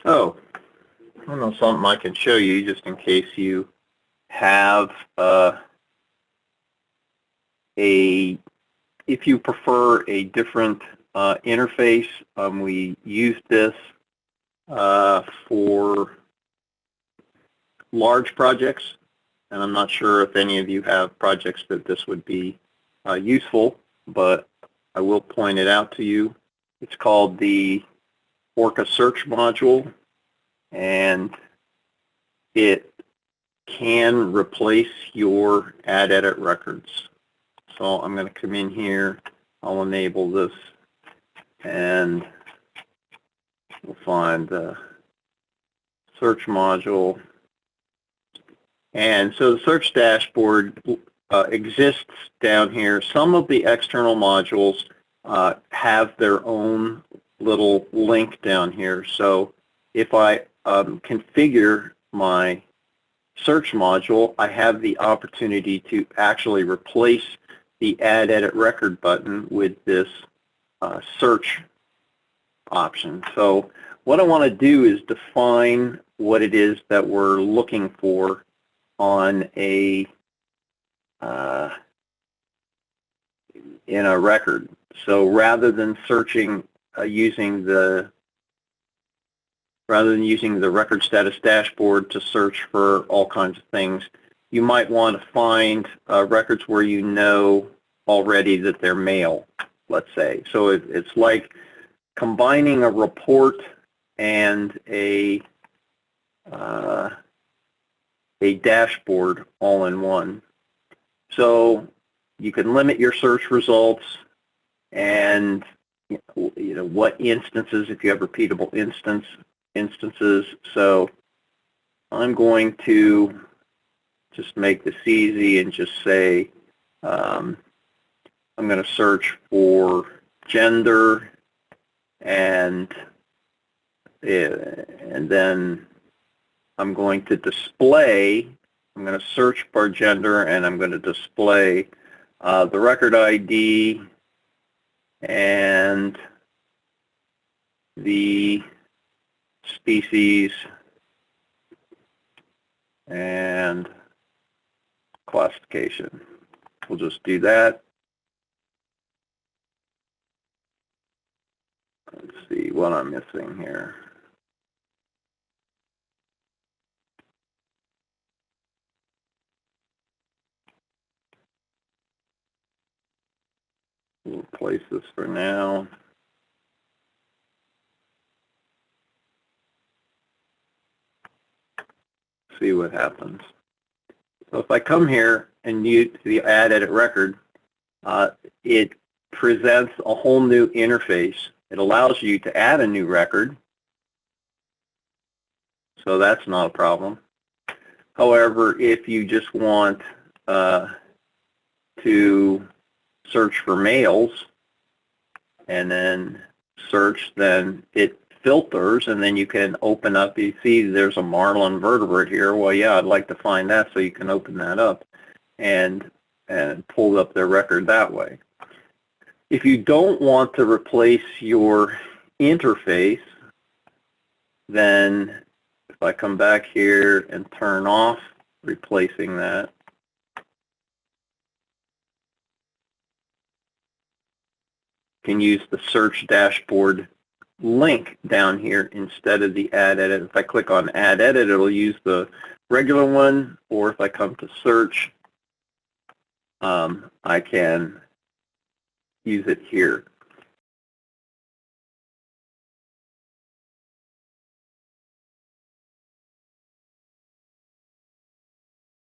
Oh, I don't know, something I can show you just in case you have if you prefer a different interface. We use this for large projects, and I'm not sure if any of you have projects that this would be useful, but I will point it out to you. It's called the Orca search module, and it can replace your add edit records. So I'm going to come in here, I'll enable this, and we'll find the search module. And so the search dashboard exists down here. Some of the external modules have their own little link down here. So if I configure my search module, I have the opportunity to actually replace the Add Edit Record button with this search option. So what I want to do is define what it is that we're looking for on a in a record. So rather than searching using the record status dashboard to search for all kinds of things, you might want to find records where you know already that they're mail, let's say. So it's like combining a report and a dashboard all in one. So you can limit your search results and what instances, if you have repeatable instances. So I'm going to just make this easy and just say I'm going to search for gender, and then I'm going to display, I'm going to search for gender, and I'm going to display the record ID and the species and classification. We'll just do that. Let's see what I'm missing here. We'll place this for now. See what happens. So if I come here and use the Add Edit Record, it presents a whole new interface. It allows you to add a new record, so that's not a problem. However, if you just want to search for males and then search, then it filters, and then you can open up, you see there's a marlin vertebrate here. Well, yeah, I'd like to find that, so you can open that up and pull up their record that way. If you don't want to replace your interface, then if I come back here and turn off replacing that, you can use the search dashboard link down here instead of the Add Edit. If I click on Add Edit, it'll use the regular one, or if I come to search, I can use it here.